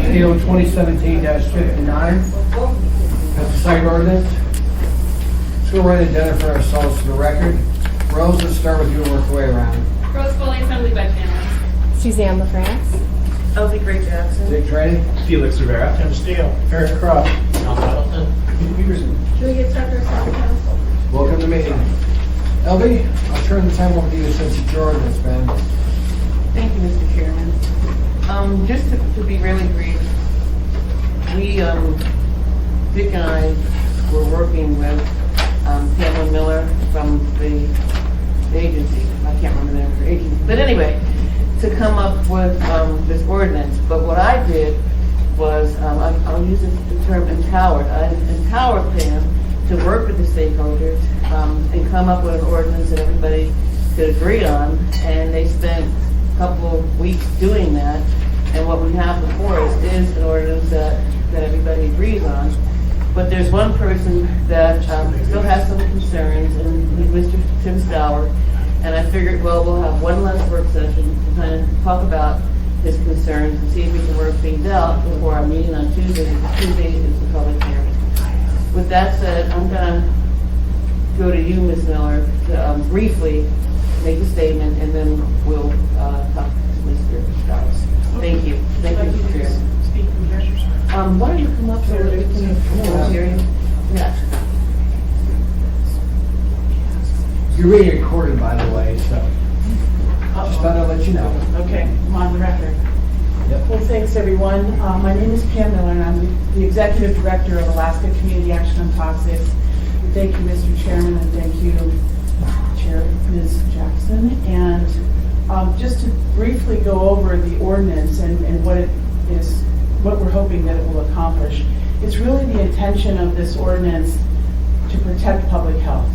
PO 2017-59, pesticide ordinance. Let's go right and identify ourselves for the record. Rose, let's start with you and work the way around. Rose Foley, Assembly by Channel. Suzanne LaFrance. Elsie Gray Jackson. Dick Trady. Felix Rivera. Tim Steele. Eric Croft. Tom Middleton. Julia Tucker, South Council. Welcome to the meeting. LB, I'll turn the time over to you since it's your ordinance, man. Thank you, Mr. Chairman. Just to be really brief, we, Dick and I were working with Pamela Miller from the agency. I can't remember the name of her agency. But anyway, to come up with this ordinance. But what I did was, I'll use the term empowered. I empowered Pam to work with the stakeholders and come up with an ordinance that everybody could agree on. And they spent a couple of weeks doing that. And what we have before us is an ordinance that everybody agrees on. But there's one person that still has some concerns, and he's Mr. Tim Stour. And I figured, well, we'll have one last work session to kind of talk about his concerns and see if we can work things out before our meeting on Tuesday. Tuesday is the public hearing. With that said, I'm going to go to you, Ms. Miller, to briefly make a statement, and then we'll talk to Mr. Stour. Thank you. Thank you, Mr. Chairman. Speak from here. Why don't you come up so that we can hear you? Yeah. You're being recorded, by the way, so just thought I'd let you know. Okay, I'm on the record. Yep. Well, thanks, everyone. My name is Pam Miller, and I'm the Executive Director of Alaska Community Action on Toxics. Thank you, Mr. Chairman, and thank you, Chair Ms. Jackson. And just to briefly go over the ordinance and what it is, what we're hoping that it will accomplish. It's really the intention of this ordinance to protect public health,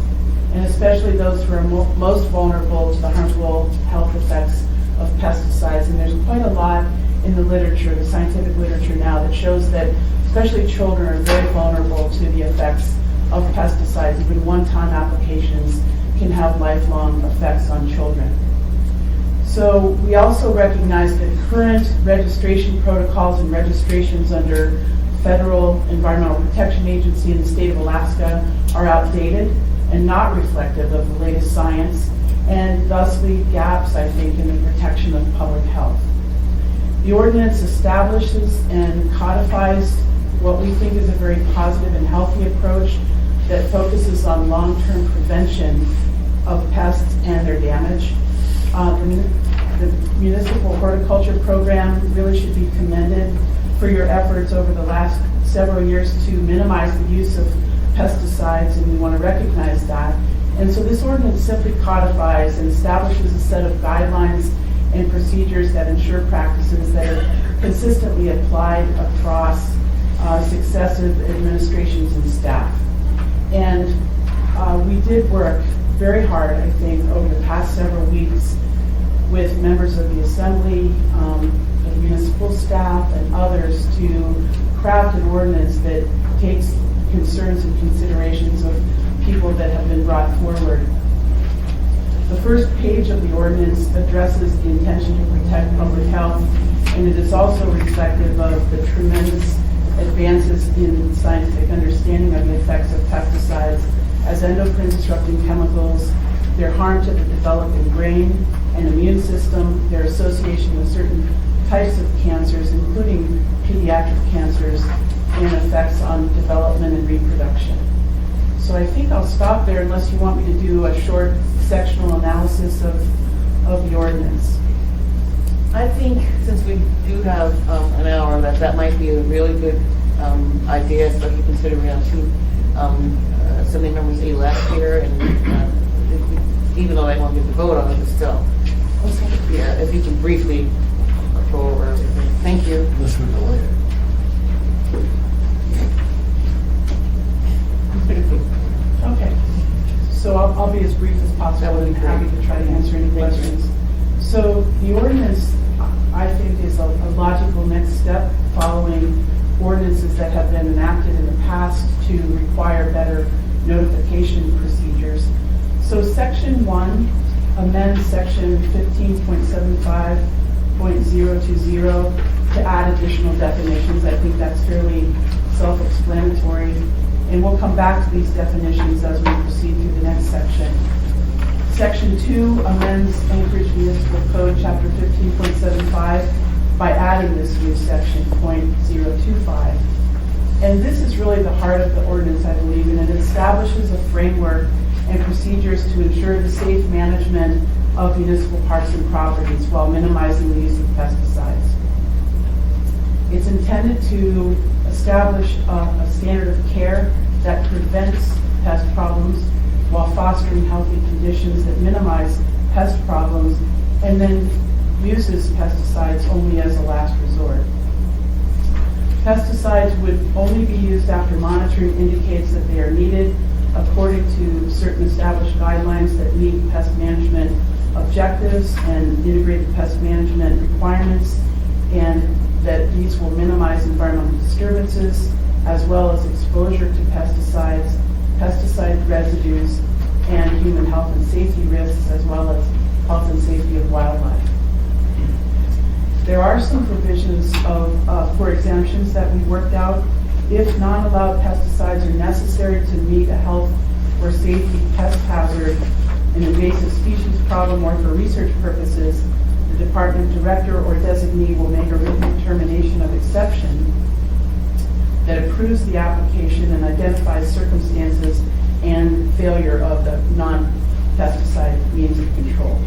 and especially those who are most vulnerable to the harmful health effects of pesticides. And there's quite a lot in the literature, the scientific literature now, that shows that especially children are very vulnerable to the effects of pesticides. Even one-time applications can have lifelong effects on children. So we also recognize that current registration protocols and registrations under Federal Environmental Protection Agency in the state of Alaska are outdated and not reflective of the latest science, and thus leave gaps, I think, in the protection of public health. The ordinance establishes and codifies what we think is a very positive and healthy approach that focuses on long-term prevention of pests and their damage. The municipal horticulture program really should be commended for your efforts over the last several years to minimize the use of pesticides, and we want to recognize that. And so this ordinance simply codifies and establishes a set of guidelines and procedures that ensure practices that are consistently applied across successive administrations and staff. And we did work very hard, I think, over the past several weeks with members of the Assembly, the municipal staff, and others to craft an ordinance that takes concerns and considerations of people that have been brought forward. The first page of the ordinance addresses the intention to protect public health, and it is also reflective of the tremendous advances in scientific understanding of the effects of pesticides as endocrine disrupting chemicals, their harm to the developing brain and immune system, their association with certain types of cancers, including pediatric cancers, and effects on development and reproduction. So I think I'll stop there unless you want me to do a short sectional analysis of the ordinance. I think since we do have an hour, that might be a really good idea, especially considering we have two Assembly members elect here, and even though I won't get to vote on it, but still. Yeah, if you can briefly go over everything. Thank you. This would delay it. Okay, so I'll be as brief as possible and happy to try to answer any questions. So the ordinance, I think, is a logical next step following ordinances that have been enacted in the past to require better notification procedures. So Section 1 amends Section 15.75.020 to add additional definitions. I think that's fairly self-explanatory. And we'll come back to these definitions as we proceed through the next section. Section 2 amends Anchorage Municipal Code, Chapter 15.75, by adding this new section, .025. And this is really the heart of the ordinance, I believe, and it establishes a framework and procedures to ensure the safe management of municipal parks and properties while minimizing the use of pesticides. It's intended to establish a standard of care that prevents pest problems while fostering healthy conditions that minimize pest problems, and then uses pesticides only as a last resort. Pesticides would only be used after monitoring indicates that they are needed according to certain established guidelines that meet pest management objectives and integrated pest management requirements, and that these will minimize environmental disturbances as well as exposure to pesticides, pesticide residues, and human health and safety risks, as well as health and safety of wildlife. There are some provisions for exemptions that we worked out. If non-allowed pesticides are necessary to meet a health or safety pest hazard, an invasive species problem, or for research purposes, the department director or designee will make a written determination of exception that approves the application and identifies circumstances and failure of the non-pesticide means of control.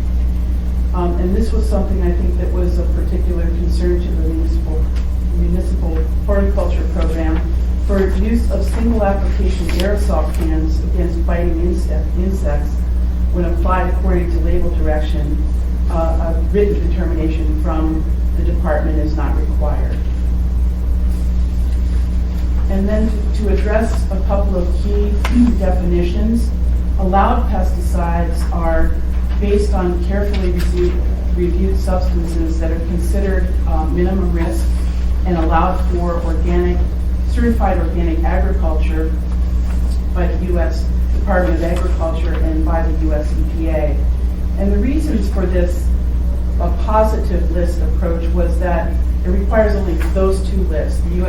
And this was something I think that was of particular concern to the municipal horticulture program for use of single application aerosol cans against biting insects. When applied according to label direction, a written determination from the department is not required. And then to address a couple of key definitions, allowed pesticides are based on carefully reviewed substances that are considered minimum risk and allowed for certified organic agriculture by the U.S. Department of Agriculture and by the U.S. EPA. And the reasons for this positive list approach was that it requires only those two lists, the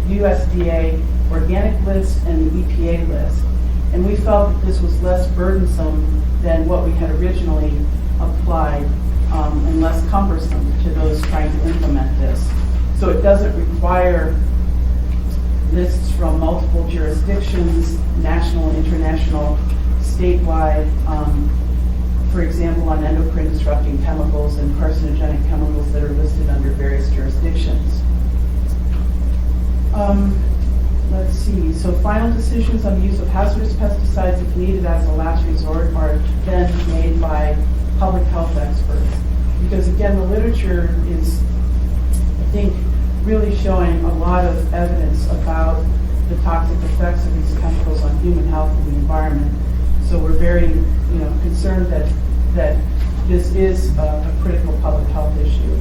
USDA organic list and the EPA list. And we felt that this was less burdensome than what we had originally applied and less cumbersome to those trying to implement this. So it doesn't require lists from multiple jurisdictions, national, international, statewide, for example, on endocrine disrupting chemicals and carcinogenic chemicals that are listed under various jurisdictions. Let's see, so final decisions on the use of hazardous pesticides if needed as a last resort are then made by public health experts. Because again, the literature is, I think, really showing a lot of evidence about the toxic effects of these chemicals on human health and the environment. So we're very, concerned that this is a critical public health issue.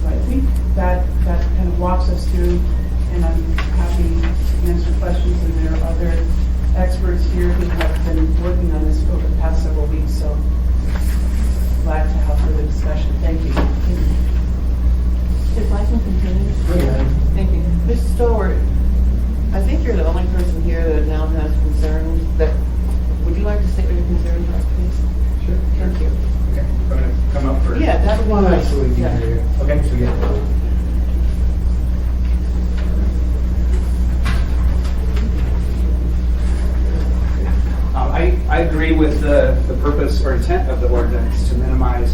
So I think that kind of walks us through, and I'm happy to answer questions, and there are other experts here who have been working on this over the past several weeks, so glad to have further discussion. Thank you. If I can continue? Thank you. Ms. Stowart, I think you're the only person here that now has concerns would you like to state what your concerns are, please? Sure. Thank you. Okay, I'm gonna come up first. Yeah, that would be nice. Absolutely. Yeah. Okay, so yeah. I agree with the purpose or intent of the ordinance to minimize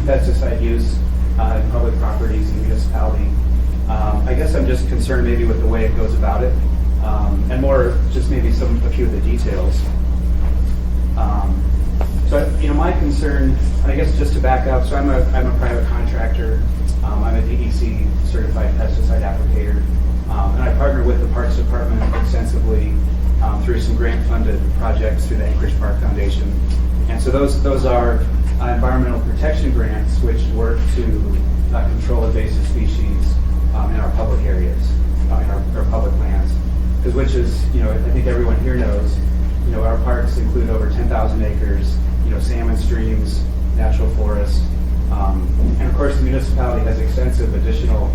pesticide use in public properties and municipality. I guess I'm just concerned maybe with the way it goes about it, and more just maybe a few of the details. So my concern, I guess just to back up, so I'm a private contractor. I'm a DEC certified pesticide applicator, and I partner with the Parks Department extensively through some grant-funded projects through the Anchorage Park Foundation. And so those are environmental protection grants which work to control invasive species in our public areas, in our public lands. Which is, I think everyone here knows, our parks include over 10,000 acres, salmon streams, natural forests, And of course, the municipality has extensive additional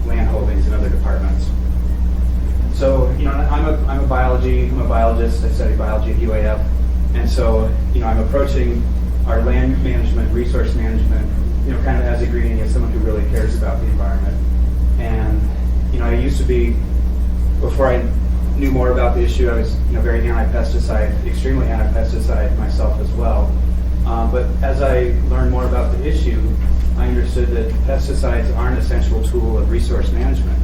land holdings in other departments. So, I'm a biologist. I study biology at UAF. And so, I'm approaching our land management, resource management, kind of as a greenie, as someone who really cares about the environment. And, I used to be, before I knew more about the issue, I was, very anti-pesticide, extremely anti-pesticide myself as well. But as I learned more about the issue, I understood that pesticides are an essential tool of resource management.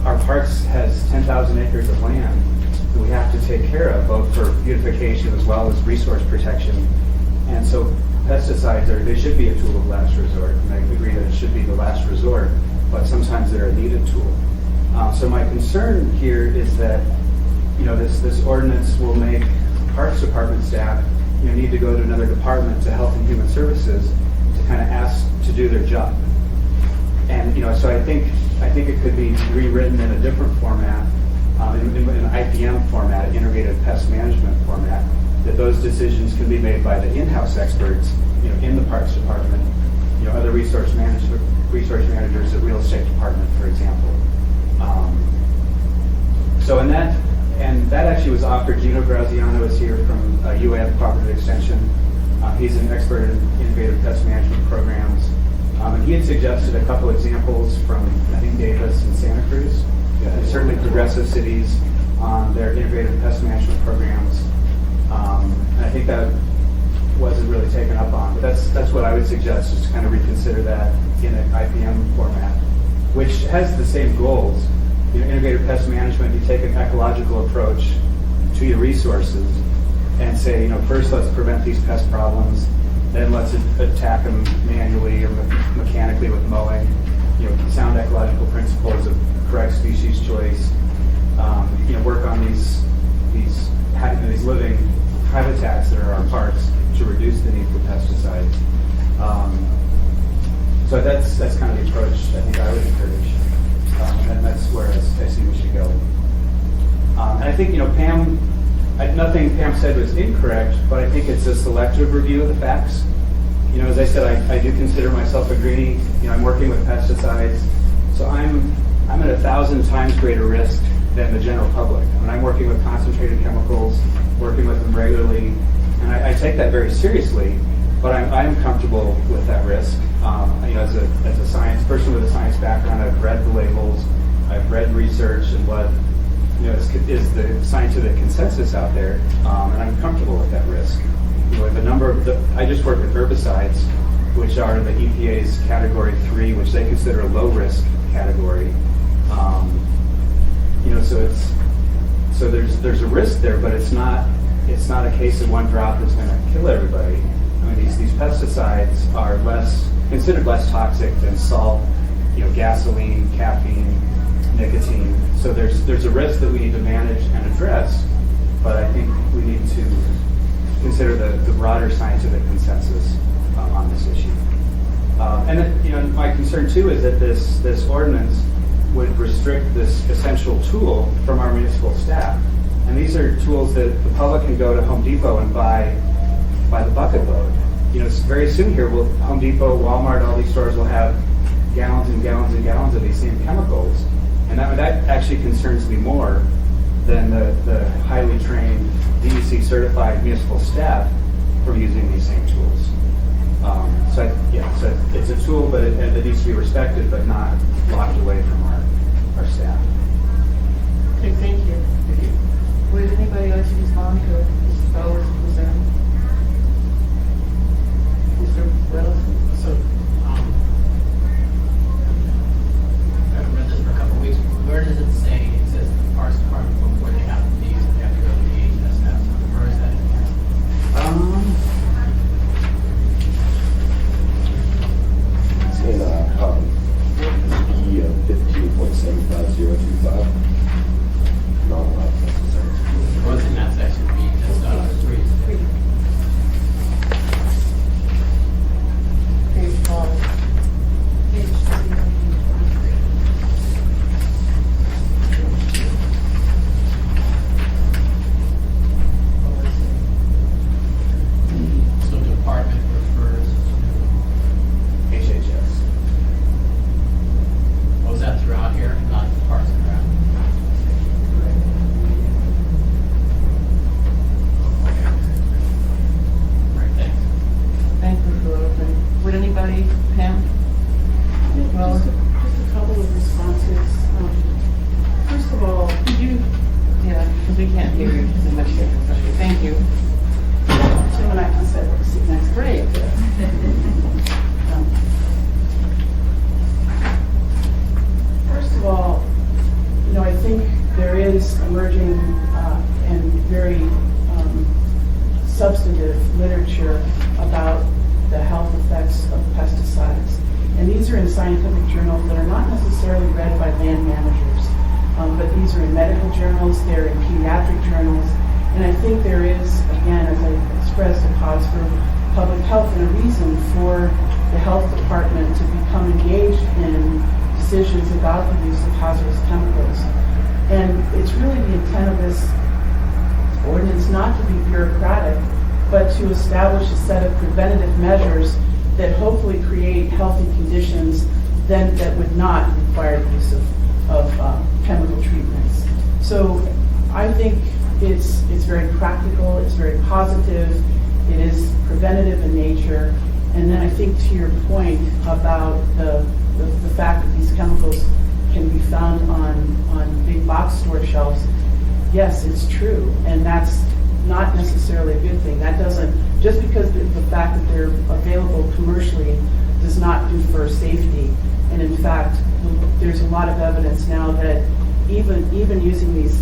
Our parks has 10,000 acres of land that we have to take care of, both for beautification as well as resource protection. And so pesticides they should be a tool of last resort, and I agree that it should be the last resort, but sometimes they're a needed tool. So my concern here is that, this ordinance will make Parks Department staff, need to go to another department, to Health and Human Services, to kind of ask to do their job. And, so I think it could be rewritten in a different format, in an IPM format, integrated pest management format, that those decisions can be made by the in-house experts, in the Parks Department, other resource managers at Real Estate Department, for example. And that actually was offered. Gino Graziano is here from UAF Cooperative Extension. He's an expert in innovative pest management programs. And he had suggested a couple examples from, I think, Davis and Santa Cruz. Certainly progressive cities on their innovative pest management programs. And I think that wasn't really taken up on, but that's what I would suggest, is to kind of reconsider that in an IPM format, which has the same goals. Integrated pest management, you take an ecological approach to your resources and say, first let's prevent these pest problems, then let's attack them manually or mechanically with mowing. Sound ecological principles of correct species choice. Work on these living habitats that are our parks to reduce the need for pesticides. So that's kind of the approach I think I would encourage. And that's where I see we should go. And I think, Pam, nothing Pam said was incorrect, but I think it's a selective review of the facts. As I said, I do consider myself a greenie. I'm working with pesticides, so I'm at 1,000 times greater risk than the general public. I'm working with concentrated chemicals, working with them regularly, and I take that very seriously, but I'm comfortable with that risk. As a science person with a science background, I've read the labels, I've read research and what is the scientific consensus out there, and I'm comfortable with that risk. I just work with herbicides, which are the EPA's category 3, which they consider a low risk category. So there's a risk there, but it's not a case of one drop is going to kill everybody. These pesticides are considered less toxic than salt, gasoline, caffeine, nicotine. So there's a risk that we need to manage and address, but I think we need to consider the broader scientific consensus on this issue. And then, my concern too is that this ordinance would restrict this essential tool from our municipal staff. And these are tools that the public can go to Home Depot and buy by the bucket load. Very soon here, Home Depot, Walmart, all these stores will have gallons and gallons and gallons of these same chemicals. And that actually concerns me more than the highly trained DEC certified municipal staff from using these same tools. So it's a tool, but it needs to be respected, but not locked away from our staff. Okay, thank you. Would anybody else respond to Mr. Fowler's concern? Mr. Wells? So, I've read this for a couple of weeks. Where does it say, it says the Parks Department before they have to be, they have to go to the DHS now? Where is that in here? It's in E 15.75025. Non-allowed pesticides. What's in that section? B, that's 3. Just a couple of responses. First of all, Could you, yeah, because we can't hear you so much here. Thank you. Tim and I can sit next to Great. First of all, I think there is emerging and very substantive literature about the health effects of pesticides. And these are in scientific journals that are not necessarily read by land managers, but these are in medical journals, they're in pediatric journals, and I think there is, again, as I expressed, a cause for public health and a reason for the health department to become engaged in decisions about the use of hazardous chemicals. And it's really the intent of this ordinance not to be bureaucratic, but to establish a set of preventative measures that hopefully create healthy conditions then that would not require the use of chemical treatments. So I think it's very practical, it's very positive, it is preventative in nature, and then I think to your point about the fact that these chemicals can be found on big box store shelves, yes, it's true, and that's not necessarily a good thing. That doesn't, just because the fact that they're available commercially does not confer safety. And in fact, there's a lot of evidence now that even using these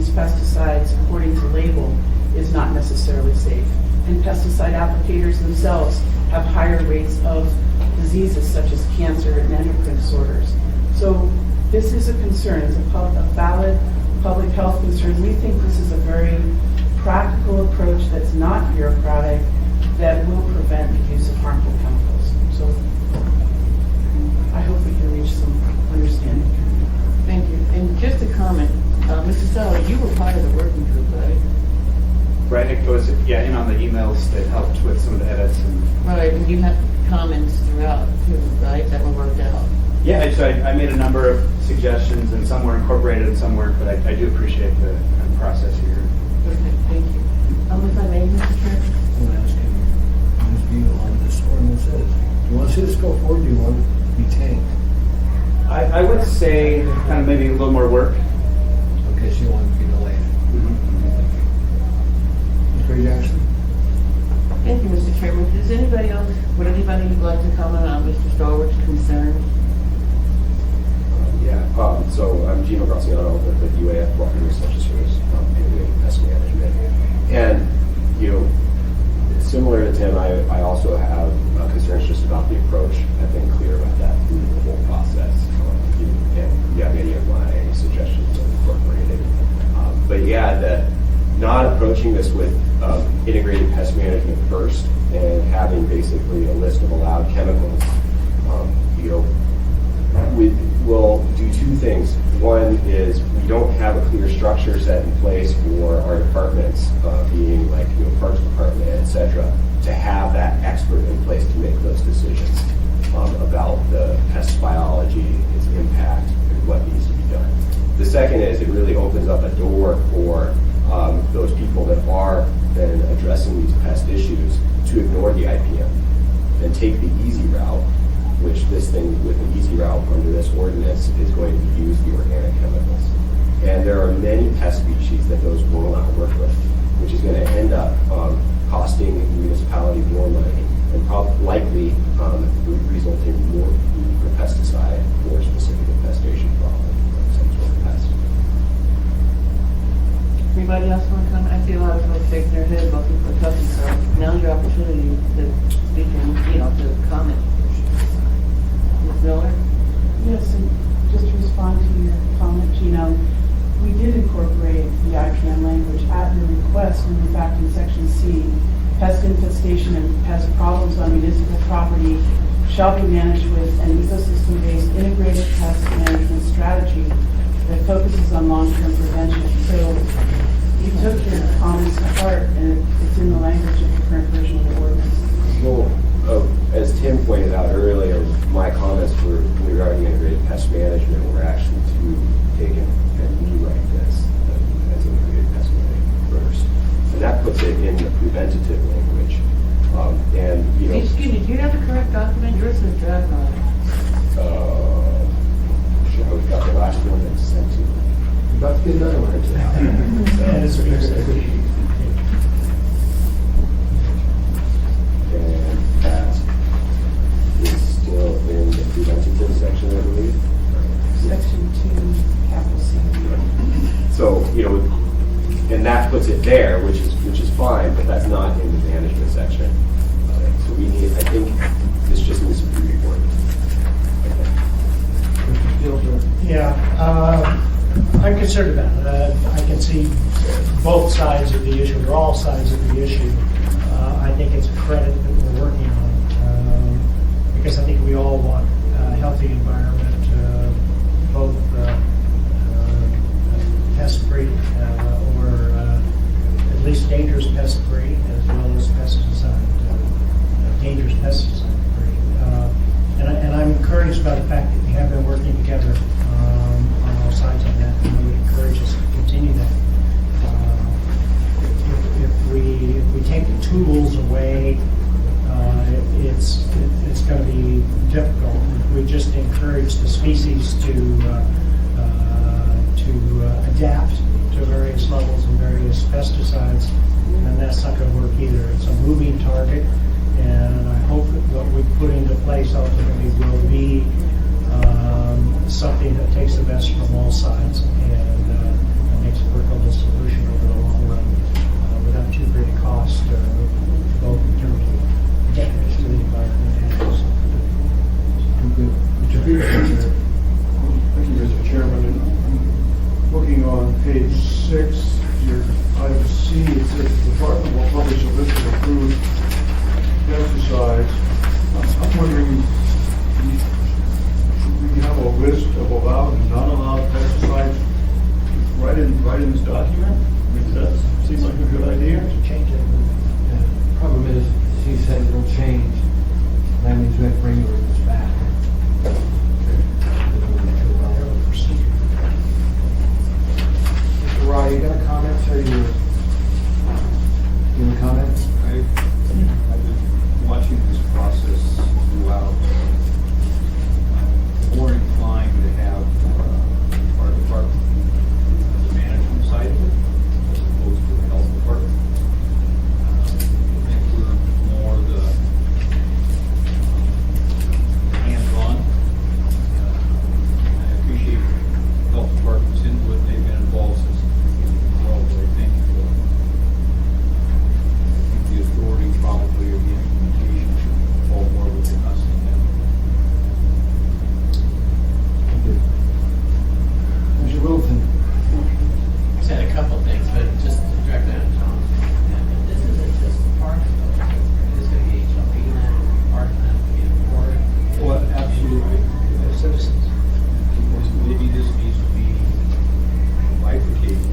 pesticides according to label is not necessarily safe. And pesticide applicators themselves have higher rates of diseases such as cancer and endocrine disorders. So this is a concern. It's a valid public health concern. We think this is a very practical approach that's not bureaucratic, that will prevent the use of harmful chemicals. So I hope we can reach some understanding. Thank you. And just a comment, Mr. Seller, you were part of the working group, right? Right, it goes, yeah, in on the emails that helped with some of the edits and. Right, and you have comments throughout too, right, that were worked out? Yeah, so I made a number of suggestions and some were incorporated and some weren't, but I do appreciate the kind of process here. Okay, thank you. If I may, Mr. Chairman? I'm asking his view on this ordinance. Do you want to see this go forward, or do you want to be tanked? I would say kind of maybe a little more work. Okay, so you want to be delayed. Mr. Jackson? Thank you, Mr. Chairman. Does anybody else, would anybody like to comment on Mr. Starwood's concern? So I'm Gino Graziano with the UAF Walking Research Service, doing pest management. And, similar to Tim, I also have concerns just about the approach. I've been clear about that through the whole process. And many of my suggestions are incorporated. But yeah, not approaching this with integrated pest management first and having basically a list of allowed chemicals, we will do two things. One is we don't have a clear structure set in place for our departments, being like Parks Department, et cetera, to have that expert in place to make those decisions about the pest biology, its impact, and what needs to be done. The second is it really opens up a door for those people that are then addressing these pest issues to ignore the IPM and take the easy route, which this thing with the easy route under this ordinance is going to use the organic chemicals. And there are many pest species that those will not work with, which is going to end up costing the municipality more money and likely result in more need for pesticide for specific infestation problem, like some sort of pest. Anybody else want to comment? I see a lot of folks shaking their head looking for something, so now's your opportunity to speak and, to comment. Ms. Miller? Yes, and just to respond to your comment, Gino, we did incorporate the IPM language at your request, and in fact in section C, pest infestation and pest problems on municipal property shall be managed with an ecosystem-based integrated pest management strategy that focuses on long-term prevention. So you took your comments to heart, and it's in the language of the current version of the ordinance. Well, as Tim pointed out earlier, my comments were regarding integrated pest management were actually to take and rewrite this as integrated pest management first. And that puts it in the preventative language. Excuse me, do you have the correct document? Yours is draft on it. out. That is what you're saying. And that is still in the preventative section, I believe. Section 2, capital C. So, and that puts it there, which is fine, but that's not in the management section. So we need, I think, this just needs to be reported. Mr. Stilter? Yeah, I'm concerned about it. I can see both sides of the issue, or all sides of the issue. I think it's a credit that we're working on, because I think we all want a healthy environment, both pest-free or at least dangerous pest-free, as well as dangerous pesticide-free. And I'm encouraged by the fact that we have been working together on all sides on that, and I would encourage us to continue that. If we take the tools away, it's going to be difficult. If we just encourage the species to adapt to various levels and various pesticides, then that's not going to work either. It's a moving target, and I hope that what we put into place ultimately will be something that takes the best from all sides and makes a workable solution over the long run without too great a cost, both in terms of damage to the environment and also. Mr. Peterson? Thank you, Mr. Chairman. And looking on page 6, your item C, it says the department will publish a list of approved pesticides. I'm wondering, should we have a list of allowed and non-allowed pesticides right in this document? I mean, that seems like a good idea. Change it. Problem is, she said it'll change. That means we have to bring the ordinance back. Mr. Rye, you got a comment, or you have a comment? I've been watching this process throughout. I'm more inclined to have our department the management side of it as opposed to the health department. I think we're more the hands-on. I appreciate the health department's input. They've been involved since the beginning as well, but I think the authority probably of the implementation should fall more within us than them. Mr. Wilson? Said a couple things, but just directly on John. And this isn't just the park, it's going to be HLP land, park land, be important. Well, absolutely. As citizens. Maybe this needs to be bifurcated,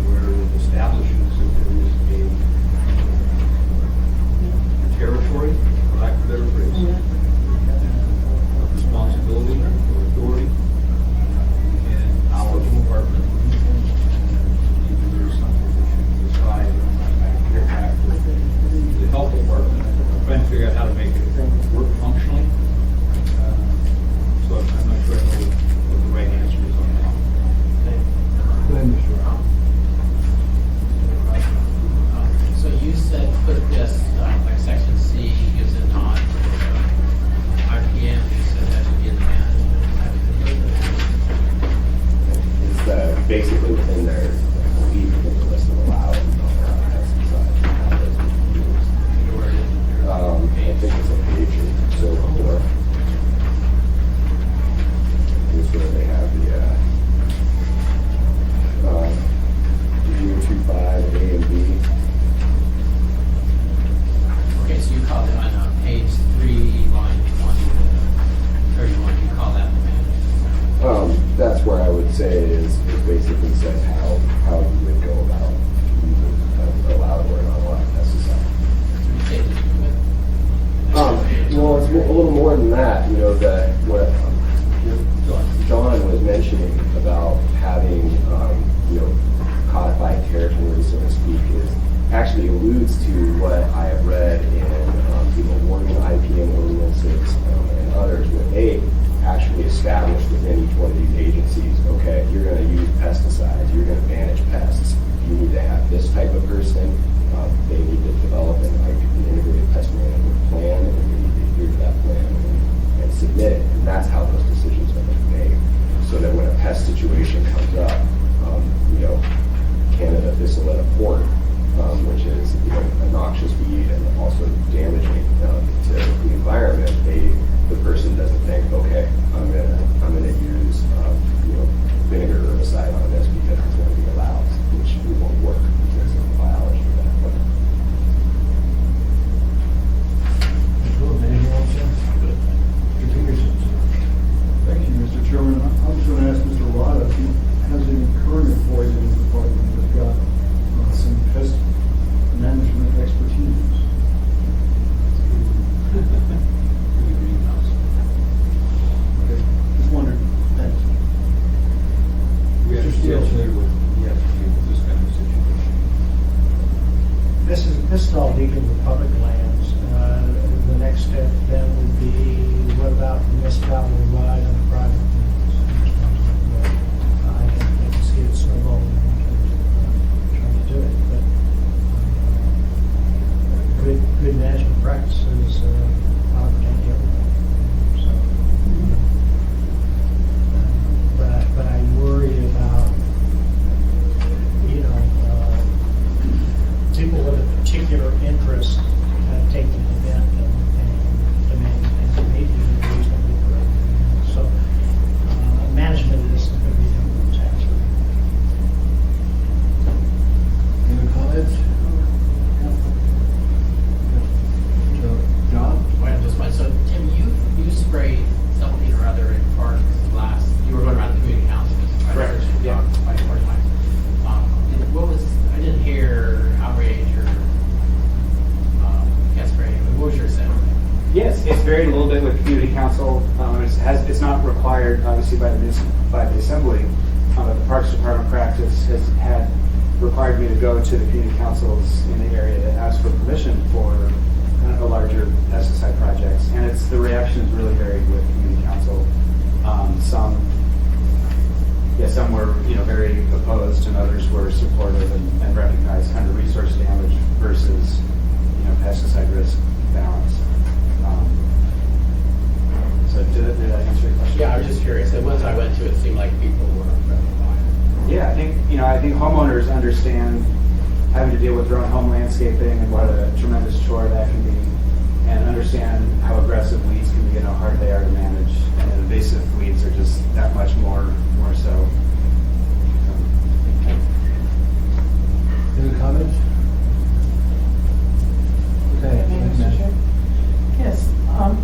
where it establishes that there is a territory, for lack of a better phrase, of responsibility or authority in our department. Maybe there's something we should decide, get back to the health department, trying to figure out how to make it work functionally. So I'm not sure I know what the right answer is on that. Go ahead, Mr. Rye. So you said put this, like section C gives a nod to RPM, you said that should be in the management. It's basically within their, I believe, within the list of allowed and non-allowed pesticides. How those would be used. I think it's a page or so more. This is where they have the 025 A and B. Okay, so you call it on page 3, line 20 to 31, you call that the management. That's where I would say is basically says how you would go about using allowed or not allowed pesticide. You take it to it. Well, it's a little more than that. What John was mentioning about having codified territory, so to speak, is actually alludes to what I have read in Oregon IPM ordinances and others, where they actually establish established within each one of these agencies, okay, you're going to use pesticides, you're going to manage pests, you need to have this type of person, they need to develop an integrated pest management plan, and we need to adhere to that plan and submit it, and that's how those decisions are made. So that when a pest situation comes up, Canada thistle at a port, which is a noxious weed and also damaging to the environment, the person doesn't think, okay, I'm gonna use vinegar herbicide on this because it's going to be allowed, which won't work because of the biology of that plant. Anything else, sir? Mr. Peterson, sir. Thank you, Mr. Chairman. I was going to ask Mr. Rada if he has any current employees in his department that have got some pest management expertise. Okay, just wondering. Thanks. We understand clear what we have to do with this kind of situation. This is all dealing with public lands. The next step then would be, what about municipality wide on private lands? I can see it snowballing in terms of trying to do it, but good management practices protect everybody. So, but I worry about people with a particular interest taking an event and demanding and making it reasonably correct. So management of this is going to be everyone's task. Any comments? John? So Tim, you sprayed something or other in parks last, you were going around the community council. Correct, yeah. What was, I didn't hear outrage or gas spray. What was your sentiment? Yes, it's varied a little bit with community council. It's not required, obviously, by the assembly. But the Parks Department practice has had required me to go to the community councils in the area to ask for permission for a larger pesticide projects. And the reaction is really varied with community council. Some were very opposed, and others were supportive and recognized kind of resource damage versus pesticide risk balance. So did I answer your question? Yeah, I was just curious. The ones I went to, it seemed like people were fine. Yeah, I think homeowners understand having to deal with their own home landscaping and what a tremendous chore that can be, and understand how aggressive weeds can be and how hard they are to manage. And invasive weeds are just that much more so. Any comments? Okay. May I, Mr. Chair? Yes,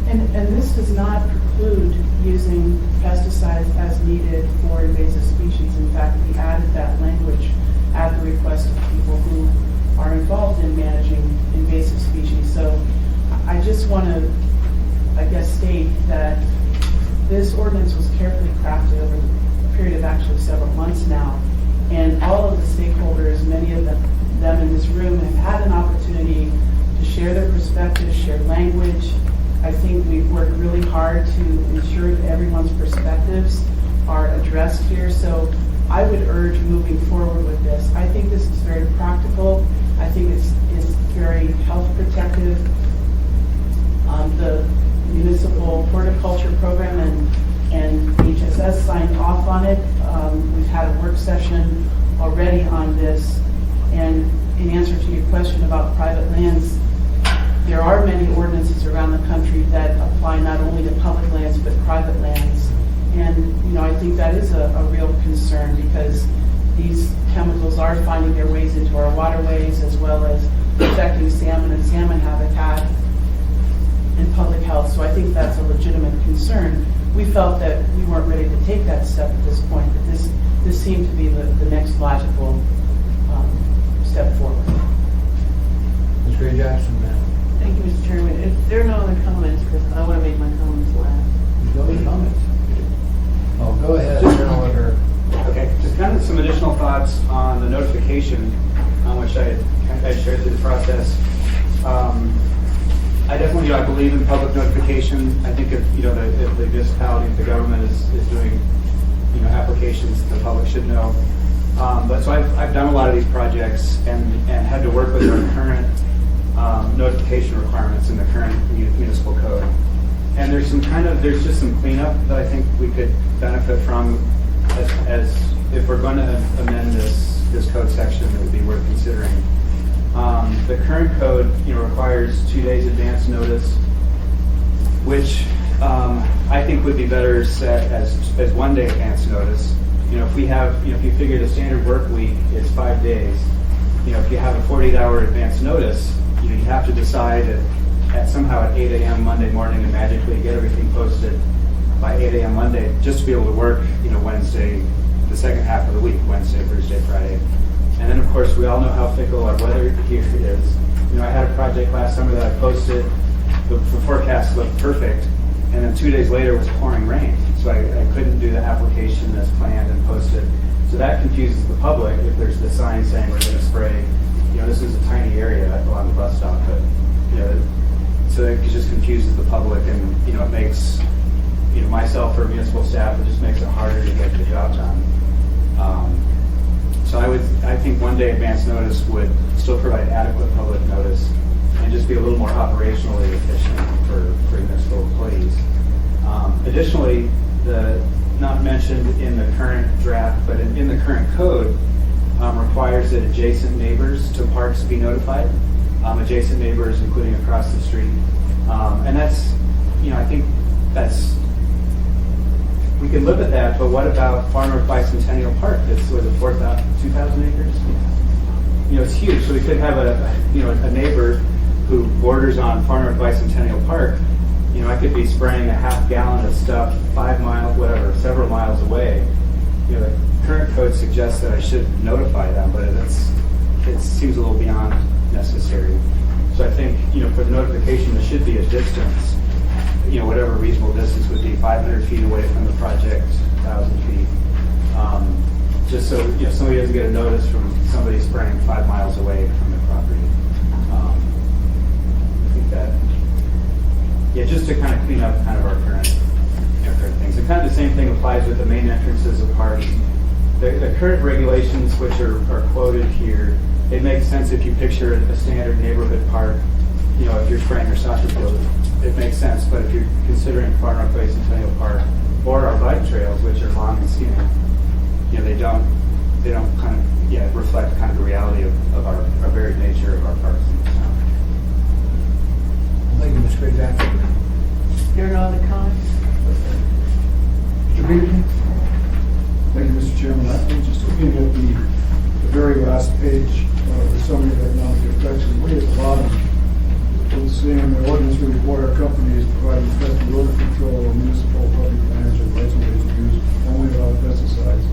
and this does not preclude using pesticides as needed for invasive species. In fact, we added that language at the request of people who are involved in managing invasive species. So I just want to, state that this ordinance was carefully crafted over a period of actually several months now. And all of the stakeholders, many of them in this room, have had an opportunity to share their perspectives, share language. I think we've worked really hard to ensure that everyone's perspectives are addressed here. So I would urge moving forward with this. I think this is very practical. I think it's very health protective. The municipal horticulture program and HSS signed off on it. We've had a work session already on this. And in answer to your question about private lands, there are many ordinances around the country that apply not only to public lands but private lands. And I think that is a real concern because these chemicals are finding their ways into our waterways as well as affecting salmon and salmon habitat and public health. So I think that's a legitimate concern. We felt that we weren't ready to take that step at this point, but this seemed to be the next logical step forward. Ms. Gray Jackson, ma'am. Thank you, Mr. Chairman. If there are no other comments, because I want to make my comments last. There's no other comments? Oh, go ahead, Colonel Linder. Okay, just kind of some additional thoughts on the notification, which I shared through the process. I definitely, I believe in public notification. I think if the municipality, if the government is notifications the public should know. But so I've done a lot of these projects and had to work with our current notification requirements in the current municipal code. And there's just some cleanup that I think we could benefit from as if we're going to amend this code section, it would be worth considering. The current code, requires 2 days advance notice, which I think would be better set as 1 day advance notice. If we have, if you figure the standard work week is 5 days, if you have a 48-hour advance notice, you have to decide somehow at 8 a.m. Monday morning and magically get everything posted by 8 a.m. Monday just to be able to work, Wednesday, the second half of the week, Wednesday, Thursday, Friday. And then, of course, we all know how fickle our weather here is. I had a project last summer that I posted, the forecast looked perfect, and then 2 days later it was pouring rain. So I couldn't do the application as planned and post it. So that confuses the public if there's the sign saying we're going to spray. This is a tiny area along the bus stop, but, so it just confuses the public and, it makes, myself or municipal staff, it just makes it harder to get the job done. So I think 1 day advance notice would still provide adequate public notice and just be a little more operationally efficient for municipal employees. Additionally, not mentioned in the current draft, but in the current code, requires that adjacent neighbors to parks be notified. Adjacent neighbors, including across the street. And that's, I think that's, we can live at that, but what about Far North Bicentennial Park? That's, 2,000 acres? It's huge. So we could have a neighbor who borders on Far North Bicentennial Park. I could be spraying a half gallon of stuff 5 miles, several miles away. The current code suggests that I should notify them, but it seems a little beyond necessary. So I think, for the notification, there should be a distance, whatever reasonable distance would be, 500 feet away from the project, 1,000 feet. Just so, somebody doesn't get a notice from somebody spraying 5 miles away from the property. I think that, just to kind of clean up kind of our current things. And kind of the same thing applies with the main entrances of parks. The current regulations, which are quoted here, it makes sense if you picture a standard neighborhood park. If you're spraying your soccer field, it makes sense. But if you're considering Far North Bicentennial Park or our bike trails, which are long and scenic, they don't kind of reflect kind of the reality of our varied nature of our parks in this town. Thank you, Ms. Gray Jackson. There are no other comments? Mr. Peterson? Thank you, Mr. Chairman. I'm just looking at the very last page of the summary of economic effects, and way at the bottom, it's saying the ordinance will require companies providing effective odor control or municipal public lands or rights of ways to use only allowed pesticides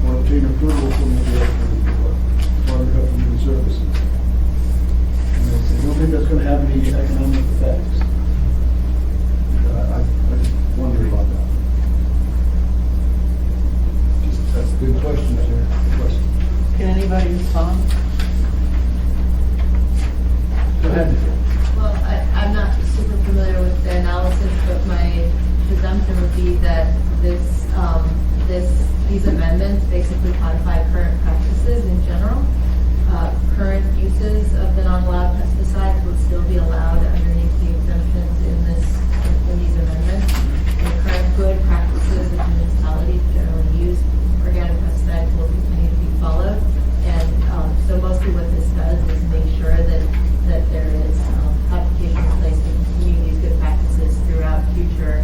or obtain approval from the Department of Human Services. And they say, I don't think that's going to have any economic effects. I just wonder about that. That's a good question, sir. Good question. Can anybody respond? Go ahead. Well, I'm not super familiar with the analysis, but my presumption would be that these amendments basically codify current practices in general. Current uses of the non-allowed pesticides would still be allowed underneath the exemptions in these amendments. And current good practices that municipalities generally use organic pesticides will continue to be followed. And so mostly what this does is make sure that there is application in place to continue these good practices throughout future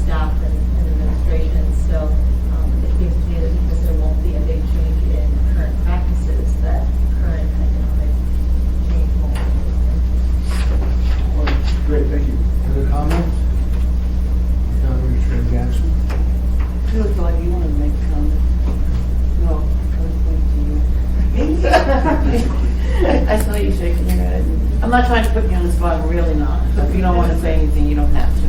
staff and administration. So it seems to me that because there won't be a big change in current practices, that current economic change won't. Well, great, thank you. Other comments? Ms. Gray Jackson? You look like you want to make a comment. No, I was waiting for you. I saw you shaking your head. I'm not trying to put you on the spot, I'm really not. So if you don't want to say anything, you don't have to.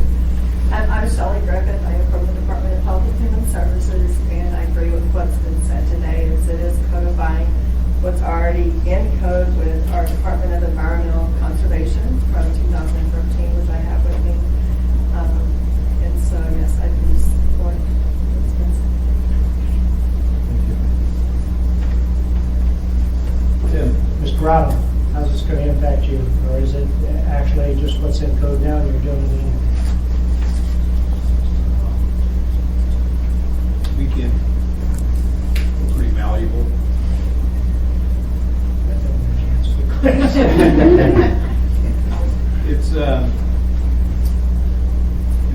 I'm Shelley Griffith. I am from the Department of Health and Human Services, and I agree with what's been said today. It is codifying what's already in code with our Department of Environmental Conservation from 2013, which I have with me. And so, yes, I do support what's been said. weekend were pretty malleable. It's,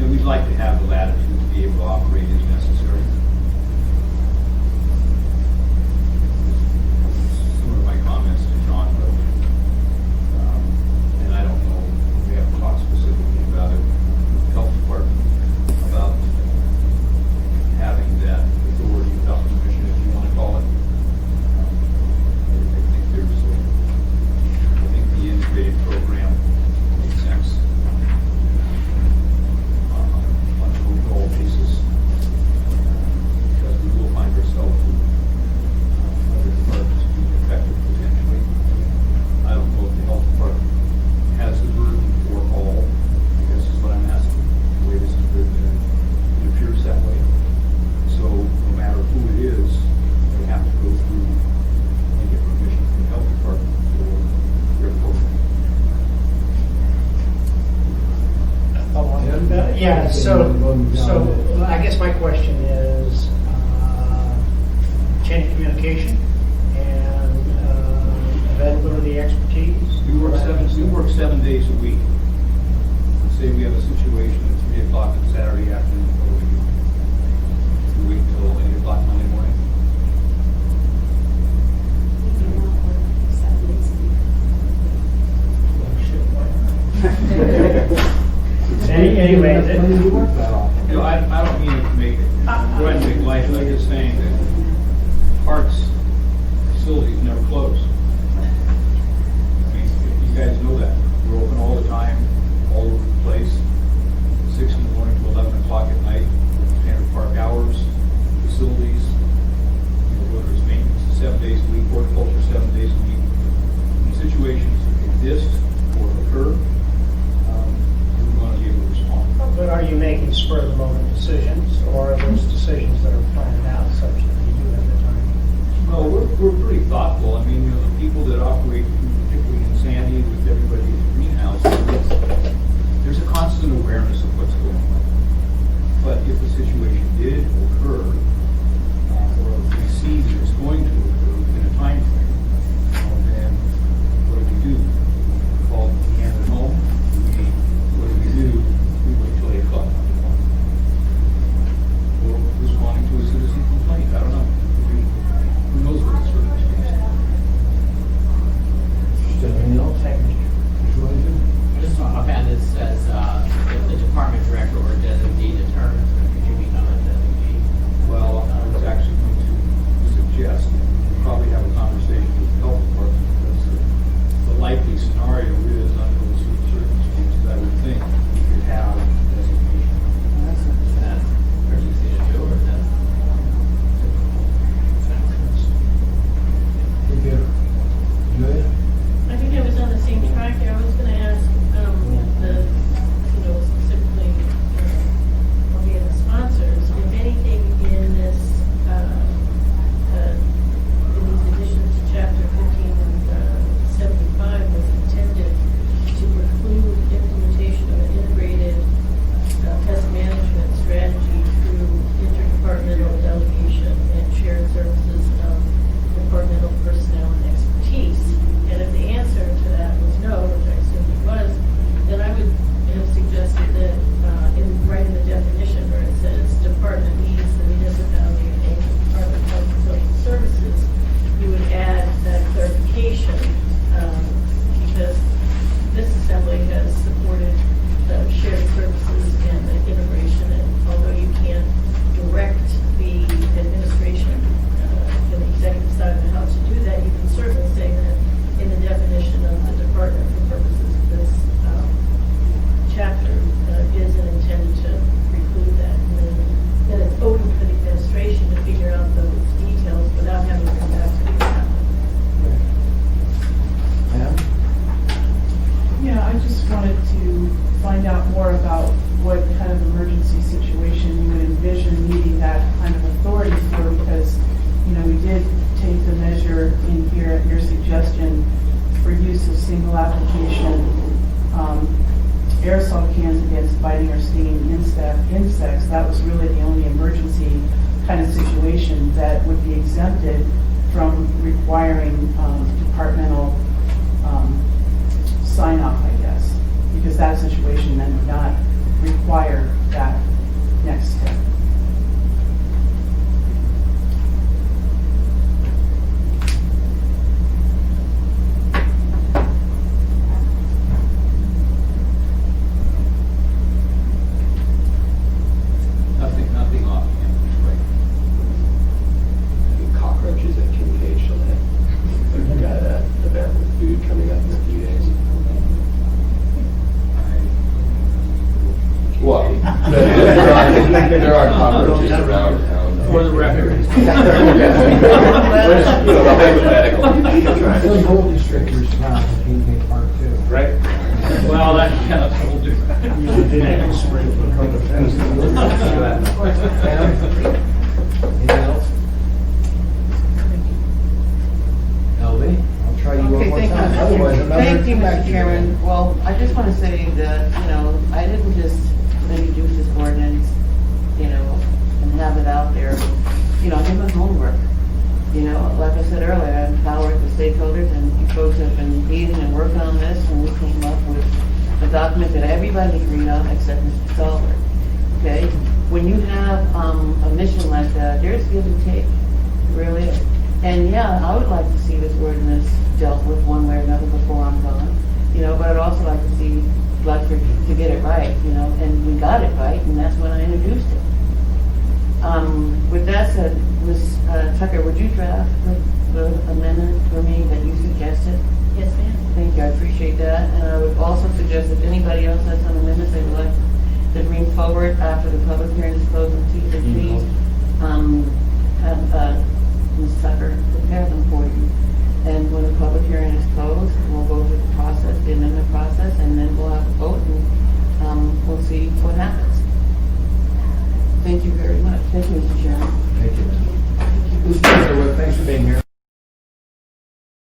we'd like to have the latitude to be able to operate as necessary. Some of my comments to John, but, and I don't know, we haven't talked specifically about it, with the health department, about having that authority without permission, if you want to call it. I think there's, I think the integrated program makes sense. On an overall basis, because we will find ourselves with other departments being affected potentially. I don't know if the health department has the burden for all, I guess is what I'm asking. The way this is written, it appears that way. So no matter who it is, they have to go through and get permission from the health department for their program. Yeah, so I guess my question is, chain of communication and availability, expertise. We work 7 days a week. Let's say we have a situation at 3 o'clock on Saturday afternoon, what do? We wait till 8 o'clock Monday morning. Anyway, I don't mean to make it, go ahead and make light, I'm just saying that parks, facilities never close. I mean, you guys know that. We're open all the time, all over the place, 6 in the morning to 11 o'clock at night, standard park hours, facilities, whether it's maintenance 7 days a week, horticulture 7 days a week. When situations exist or occur, we want to be able to respond. but are you making spur of the moment decisions, or are those decisions that are planned out such that you do have the time? No, we're pretty thoughtful. I mean, the kind of situation that would be exempted from requiring departmental sign off, I guess, because that situation then would not require that next step. Nothing off campus, right? Cockroaches at King Cage Chalet. We've got an event with food coming up in a few days. Well, there are cockroaches around town. though. For the record. Hypothetical. Some gold districtors around the King Cage Park too. Right? Well, that's kind of a little different. Anything else? LB, I'll try you one Okay, more thank time. you, Otherwise, I'm not Thank you, gonna come back Mr. to you. Chairman. Well, I just want to say that, I didn't just introduce this ordinance, and have it out there. I did my homework. Like I said earlier, I empowered the stakeholders, and you folks have been meeting and working on this, and we came up with a document that everybody agreed on except Mr. Stolber. Okay? When you have a mission like that, there's give and take, really is. And yeah, I would like to see this ordinance dealt with one way or another before I'm gone, but I'd also like to see, to get it right, and we got it right, and that's when I introduced it. With that said, Ms. Tucker, would you draft the amendment for me that you suggested? Yes, ma'am. Thank you, I appreciate that. And I would also suggest if anybody else has some amendments they would like to bring forward after the public hearing is closed, please, have Ms. Tucker prepare them for you. And when the public hearing is closed, we'll go through the process, the amendment process, and then we'll have a vote and we'll see what happens. Thank you very much. Thank you, Mr.